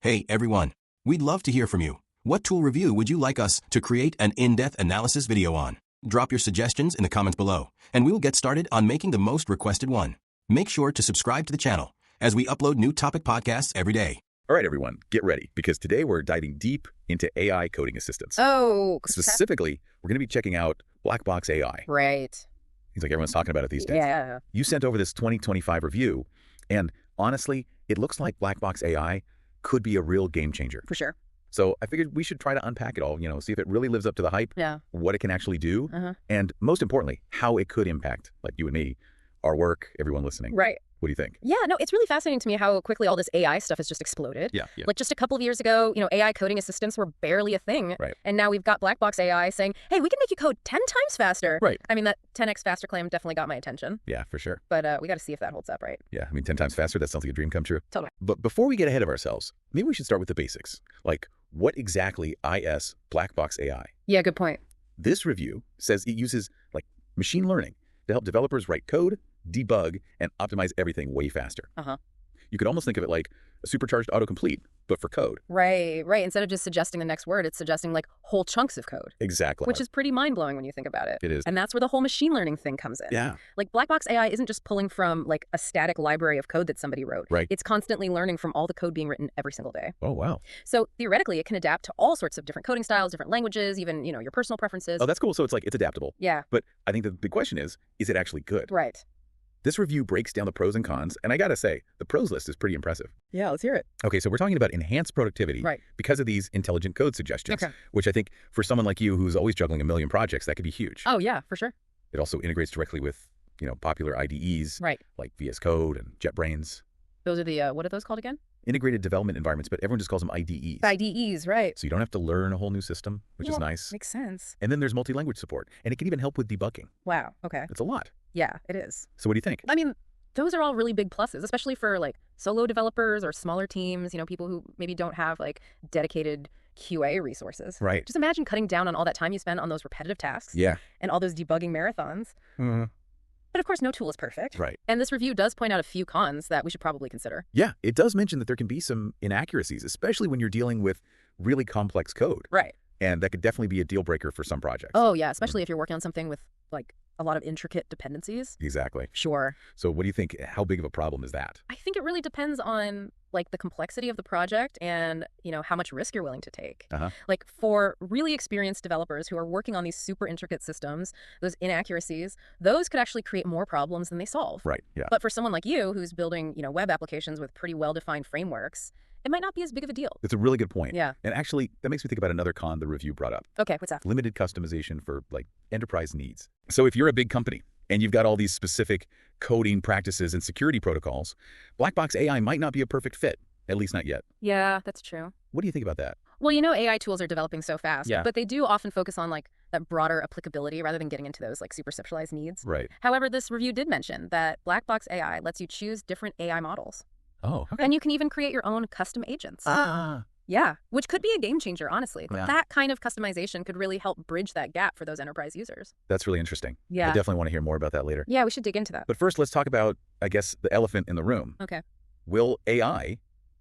Hey everyone, we'd love to hear from you. What tool review would you like us to create an in-depth analysis video on? Drop your suggestions in the comments below, and we will get started on making the most requested one. Make sure to subscribe to the channel, as we upload new topic podcasts every day. All right, everyone, get ready, because today we're diving deep into AI coding assistants. Oh. Specifically, we're going to be checking out Blackbox AI. Right. Seems like everyone's talking about it these days. Yeah. You sent over this 2025 review, and honestly, it looks like Blackbox AI could be a real game changer. For sure. So I figured we should try to unpack it all, see if it really lives up to the hype, what it can actually do, and most importantly, how it could impact, like you and me, our work, everyone listening. Right. What do you think? Yeah, no, it's really fascinating to me how quickly all this AI stuff has just exploded. Yeah. Like just a couple of years ago, AI coding assistants were barely a thing. Right. And now we've got Blackbox AI saying, hey, we can make you code 10 times faster. Right. I mean, that 10x faster claim definitely got my attention. Yeah, for sure. But we got to see if that holds up, right? Yeah, 10 times faster, that sounds like a dream come true. Totally. But before we get ahead of ourselves, maybe we should start with the basics. Like, what exactly is Blackbox AI? Yeah, good point. This review says it uses, machine learning to help developers write code, debug, and optimize everything way faster. You could almost think of it like a supercharged autocomplete, but for code. Right. Instead of just suggesting the next word, it's suggesting whole chunks of code. Exactly. Which is pretty mind-blowing when you think about it. It is. And that's where the whole machine learning thing comes in. Yeah. Blackbox AI isn't just pulling from a static library of code that somebody wrote. Right. It's constantly learning from all the code being written every single day. Oh, wow. So theoretically, it can adapt to all sorts of different coding styles, different languages, even, your personal preferences. Oh, that's cool. So it's adaptable. Yeah. But I think the big question is it actually good? Right. This review breaks down the pros and cons, and I gotta say, the pros list is pretty impressive. Yeah, let's hear it. Okay, so we're talking about enhanced productivity because of these intelligent code suggestions, which I think for someone like you who's always juggling a million projects, that could be huge. Oh, yeah, for sure. It also integrates directly with, popular IDEs like VS Code and JetBrains. Those are the, what are those called again? Integrated development environments, but everyone just calls them IDEs. IDEs, right. So you don't have to learn a whole new system, which is nice. Makes sense. And then there's multi-language support, and it can even help with debugging. Wow, okay. It's a lot. Yeah, it is. So what do you think? I mean, those are all really big pluses, especially for solo developers or smaller teams, people who maybe don't have dedicated QA resources. Right. Just imagine cutting down on all that time you spend on those repetitive tasks. Yeah. And all those debugging marathons. But of course, no tool is perfect. Right. And this review does point out a few cons that we should probably consider. Yeah, it does mention that there can be some inaccuracies, especially when you're dealing with really complex code. Right. And that could definitely be a deal breaker for some projects. Oh, yeah, especially if you're working on something with a lot of intricate dependencies. Exactly. Sure. So what do you think? How big of a problem is that? I think it really depends on the complexity of the project and, how much risk you're willing to take. For really experienced developers who are working on these super intricate systems, those inaccuracies, those could actually create more problems than they solve. Right, yeah. But for someone like you who's building, web applications with pretty well-defined frameworks, it might not be as big of a deal. It's a really good point. Yeah. And actually, that makes me think about another con the review brought up. Okay, what's that? Limited customization for enterprise needs. So if you're a big company and you've got all these specific coding practices and security protocols, Blackbox AI might not be a perfect fit, at least not yet. Yeah, that's true. What do you think about that? Well, AI tools are developing so fast, but they do often focus on that broader applicability rather than getting into those super specialized needs. Right. However, this review did mention that Blackbox AI lets you choose different AI models. Oh, okay. And you can even create your own custom agents. Yeah, which could be a game changer, honestly. Yeah. That kind of customization could really help bridge that gap for those enterprise users. That's really interesting. Yeah. I definitely want to hear more about that later. Yeah, we should dig into that. But first, let's talk about, I guess, the elephant in the room. Okay. Will AI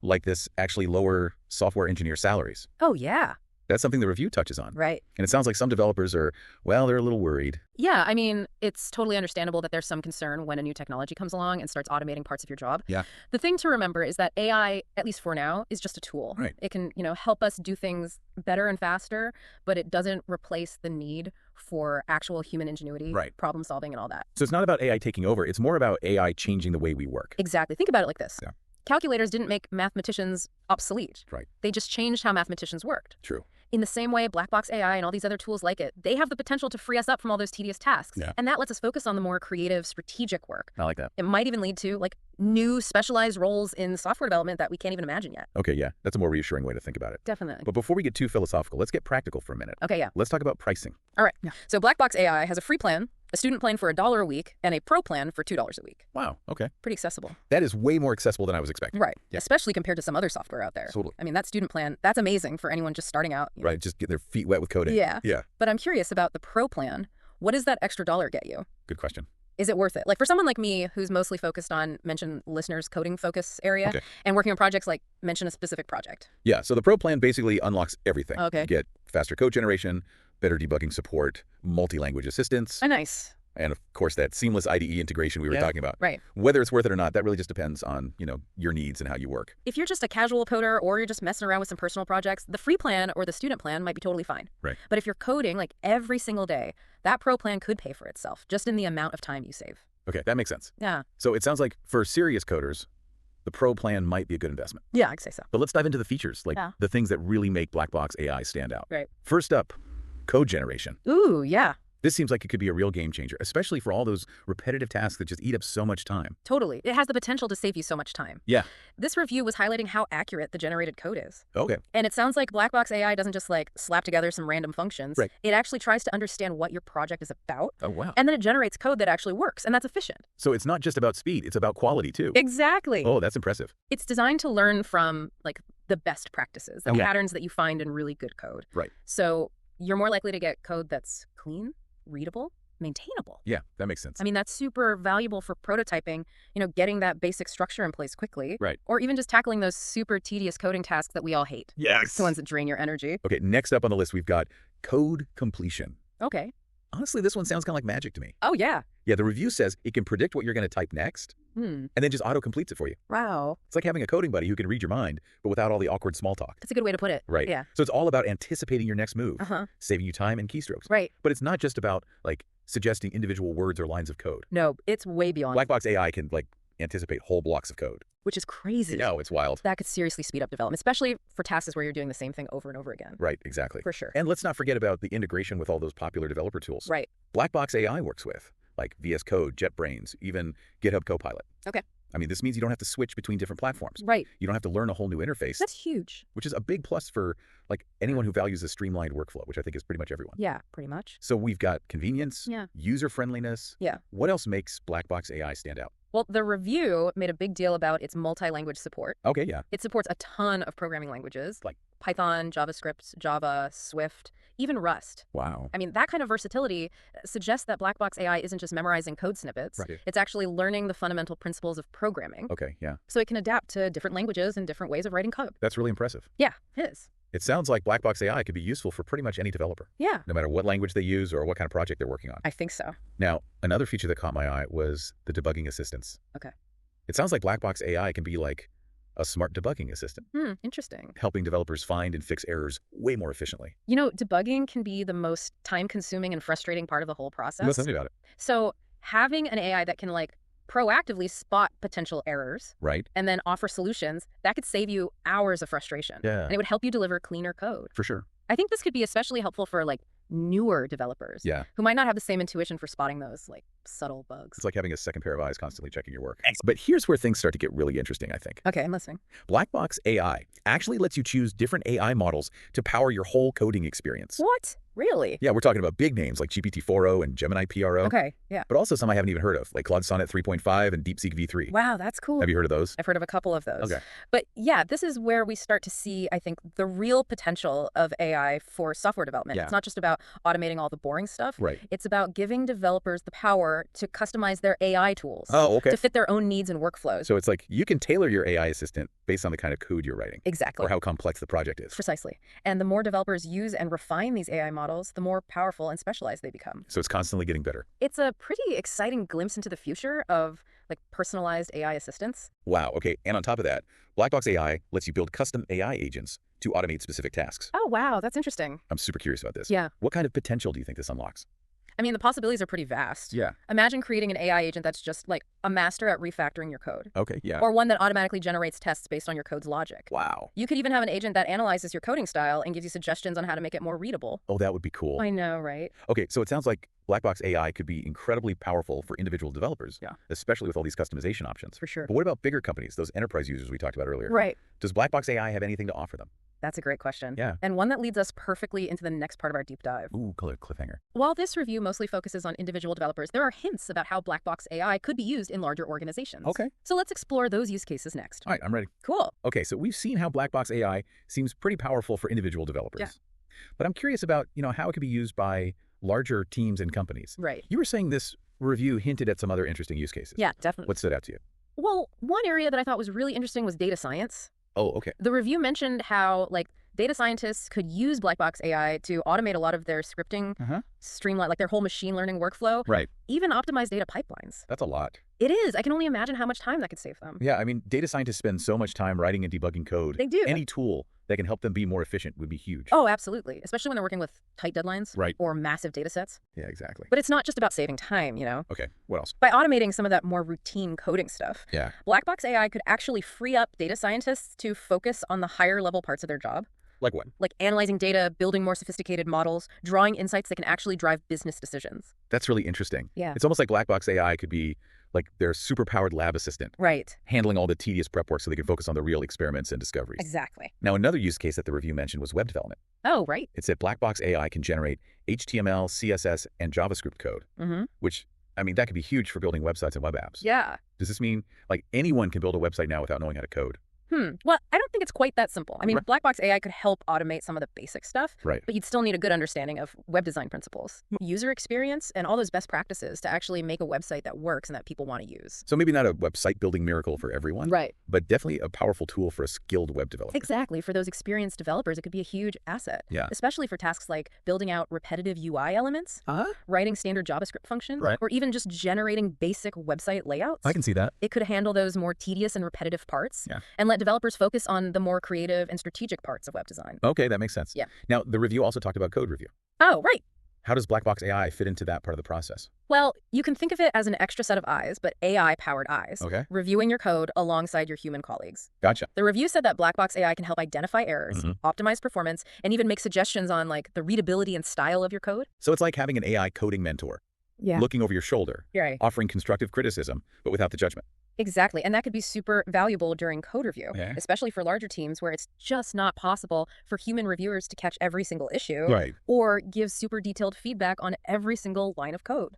like this actually lower software engineer salaries? Oh, yeah. That's something the review touches on. Right. And it sounds like some developers are, they're a little worried. Yeah, I mean, it's totally understandable that there's some concern when a new technology comes along and starts automating parts of your job. Yeah. The thing to remember is that AI, at least for now, is just a tool. Right. It can, help us do things better and faster, but it doesn't replace the need for actual human ingenuity, problem solving, and all that. So it's not about AI taking over. It's more about AI changing the way we work. Exactly. Think about it like this. Yeah. Calculators didn't make mathematicians obsolete. Right. They just changed how mathematicians worked. True. In the same way, Blackbox AI and all these other tools like it, they have the potential to free us up from all those tedious tasks. Yeah. And that lets us focus on the more creative, strategic work. I like that. It might even lead to new specialized roles in software development that we can't even imagine yet. Okay, yeah. That's a more reassuring way to think about it. Definitely. But before we get too philosophical, let's get practical for a minute. Okay, yeah. Let's talk about pricing. All right. Yeah. So Blackbox AI has a free plan, a student plan for $1 a week, and a pro plan for $2 a week. Wow, okay. Pretty accessible. That is way more accessible than I was expecting. Right. Yeah. Especially compared to some other software out there. Totally. I mean, that student plan, that's amazing for anyone just starting out. Right, just get their feet wet with coding. Yeah. Yeah. But I'm curious about the pro plan. What does that extra $1 get you? Good question. Is it worth it? Like for someone like me who's mostly focused on mention listeners' coding focus area and working on projects like mention a specific project. Yeah, so the Pro plan basically unlocks everything. Okay. You get faster code generation, better debugging support, multi-language assistance. Oh, nice. And of course, that seamless IDE integration we were talking about. Right. Whether it's worth it or not, that really just depends on, your needs and how you work. If you're just a casual coder or you're just messing around with some personal projects, the free plan or the student plan might be totally fine. Right. But if you're coding like every single day, that Pro plan could pay for itself just in the amount of time you save. Okay, that makes sense. Yeah. So it sounds like for serious coders, the Pro plan might be a good investment. Yeah, I'd say so. But let's dive into the features, like the things that really make Blackbox AI stand out. Right. First up, code generation. Ooh, yeah. This seems like it could be a real game changer, especially for all those repetitive tasks that just eat up so much time. Totally. It has the potential to save you so much time. Yeah. This review was highlighting how accurate the generated code is. Okay. And it sounds like Blackbox AI doesn't just like slap together some random functions. Right. It actually tries to understand what your project is about. Oh, wow. And then it generates code that actually works, and that's efficient. So it's not just about speed, it's about quality too. Exactly. Oh, that's impressive. It's designed to learn from like the best practices, the patterns that you find in really good code. Right. So you're more likely to get code that's clean, readable, maintainable. Yeah, that makes sense. I mean, that's super valuable for prototyping, getting that basic structure in place quickly. Right. Or even just tackling those super tedious coding tasks that we all hate. Yes. The ones that drain your energy. Okay, next up on the list, we've got code completion. Okay. Honestly, this one sounds kind of like magic to me. Oh, yeah. Yeah, the review says it can predict what you're going to type next and then just auto-completes it for you. Wow. It's like having a coding buddy who can read your mind, but without all the awkward small talk. That's a good way to put it. Right. Yeah. So it's all about anticipating your next move, saving you time and keystrokes. Right. But it's not just about, suggesting individual words or lines of code. No, it's way beyond. Blackbox AI can, anticipate whole blocks of code. Which is crazy. No, it's wild. That could seriously speed up development, especially for tasks where you're doing the same thing over and over again. Right, exactly. For sure. And let's not forget about the integration with all those popular developer tools. Right. Blackbox AI works with, like VS Code, JetBrains, even GitHub Copilot. Okay. I mean, this means you don't have to switch between different platforms. Right. You don't have to learn a whole new interface. That's huge. Which is a big plus for, anyone who values a streamlined workflow, which I think is pretty much everyone. Yeah, pretty much. So we've got convenience, Yeah. user-friendliness. Yeah. What else makes Blackbox AI stand out? Well, the review made a big deal about its multi-language support. Okay, yeah. It supports a ton of programming languages, Like Python, JavaScript, Java, Swift, even Rust. Wow. I mean, that kind of versatility suggests that Blackbox AI isn't just memorizing code snippets. Right. It's actually learning the fundamental principles of programming. Okay, yeah. So it can adapt to different languages and different ways of writing code. That's really impressive. Yeah, it is. It sounds like Blackbox AI could be useful for pretty much any developer. Yeah. No matter what language they use or what kind of project they're working on. I think so. Now, another feature that caught my eye was the debugging assistance. Okay. It sounds like Blackbox AI can be like a smart debugging assistant, Interesting. helping developers find and fix errors way more efficiently. Debugging can be the most time-consuming and frustrating part of the whole process. Let's think about it. So having an AI that can proactively spot potential errors, right, and then offer solutions, that could save you hours of frustration. Yeah. And it would help you deliver cleaner code. For sure. I think this could be especially helpful for newer developers who might not have the same intuition for spotting those subtle bugs. It's like having a second pair of eyes constantly checking your work. But here's where things start to get really interesting, I think. Okay, I'm listening. Blackbox AI actually lets you choose different AI models to power your whole coding experience. What? Really? Yeah, we're talking about big names like GPT-4o and Gemini PRO. Okay, yeah. But also some I haven't even heard of, like Claude Sonnet 3.5 and DeepSeek V3. Wow, that's cool. Have you heard of those? I've heard of a couple of those. Okay. But yeah, this is where we start to see, I think, the real potential of AI for software development. Yeah. It's not just about automating all the boring stuff. Right. It's about giving developers the power to customize their AI tools. Oh, okay. To fit their own needs and workflows. So it's like you can tailor your AI assistant based on the kind of code you're writing. Exactly. Or how complex the project is. Precisely. And the more developers use and refine these AI models, the more powerful and specialized they become. So it's constantly getting better. It's a pretty exciting glimpse into the future of personalized AI assistants. Wow. Okay. And on top of that, Blackbox AI lets you build custom AI agents to automate specific tasks. Oh, wow. That's interesting. I'm super curious about this. Yeah. What kind of potential do you think this unlocks? I mean, the possibilities are pretty vast. Yeah. Imagine creating an AI agent that's just a master at refactoring your code. Okay, yeah. Or one that automatically generates tests based on your code's logic. Wow. You could even have an agent that analyzes your coding style and gives you suggestions on how to make it more readable. Oh, that would be cool. I know, right? Okay, so it sounds like Blackbox AI could be incredibly powerful for individual developers. Yeah. Especially with all these customization options. For sure. But what about bigger companies, those enterprise users we talked about earlier? Right. Does Blackbox AI have anything to offer them? That's a great question. Yeah. And one that leads us perfectly into the next part of our deep dive. Ooh, cliffhanger. While this review mostly focuses on individual developers, there are hints about how Blackbox AI could be used in larger organizations. Okay. So let's explore those use cases next. All right, I'm ready. Cool. Okay, so we've seen how Blackbox AI seems pretty powerful for individual developers. Yeah. But I'm curious about, how it could be used by larger teams and companies. Right. You were saying this review hinted at some other interesting use cases. Yeah, definitely. What stood out to you? Well, one area that I thought was really interesting was data science. Oh, okay. The review mentioned how, like, data scientists could use Blackbox AI to automate a lot of their scripting, streamline, like, their whole machine learning workflow. Right. Even optimize data pipelines. That's a lot. It is. I can only imagine how much time that could save them. Yeah, I mean, data scientists spend so much time writing and debugging code. They do. Any tool that can help them be more efficient would be huge. Oh, absolutely. Especially when they're working with tight deadlines. Right. Or massive data sets. Yeah, exactly. But it's not just about saving time, you know? Okay, what else? By automating some of that more routine coding stuff, Yeah. Blackbox AI could actually free up data scientists to focus on the higher level parts of their job. Like what? Like analyzing data, building more sophisticated models, drawing insights that can actually drive business decisions. That's really interesting. Yeah. It's almost like Blackbox AI could be like their superpowered lab assistant. Right. Handling all the tedious prep work so they can focus on the real experiments and discoveries. Exactly. Now, another use case that the review mentioned was web development. Oh, right. It said Blackbox AI can generate HTML, CSS, and JavaScript code, which, I mean, that could be huge for building websites and web apps. Yeah. Does this mean like anyone can build a website now without knowing how to code? Well, I don't think it's quite that simple. I mean, Blackbox AI could help automate some of the basic stuff, but you'd still need a good understanding of web design principles, user experience, and all those best practices to actually make a website that works and that people want to use. So maybe not a website building miracle for everyone, but definitely a powerful tool for a skilled web developer. Exactly. For those experienced developers, it could be a huge asset, especially for tasks like building out repetitive UI elements, writing standard JavaScript functions, or even just generating basic website layouts. I can see that. It could handle those more tedious and repetitive parts and let developers focus on the more creative and strategic parts of web design. Okay, that makes sense. Yeah. Now, the review also talked about code review. Oh, right. How does Blackbox AI fit into that part of the process? Well, you can think of it as an extra set of eyes, but AI-powered eyes, reviewing your code alongside your human colleagues. Gotcha. The review said that Blackbox AI can help identify errors, optimize performance, and even make suggestions on like the readability and style of your code. So it's like having an AI coding mentor, looking over your shoulder, offering constructive criticism, but without the judgment. Exactly. And that could be super valuable during code review, especially for larger teams where it's just not possible for human reviewers to catch every single issue or give super detailed feedback on every single line of code.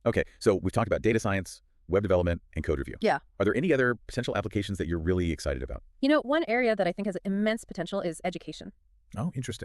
Okay, so we've talked about data science, web development, and code review. Yeah. Are there any other potential applications that you're really excited about? You know, one area that I think has immense potential is education. Oh, interesting.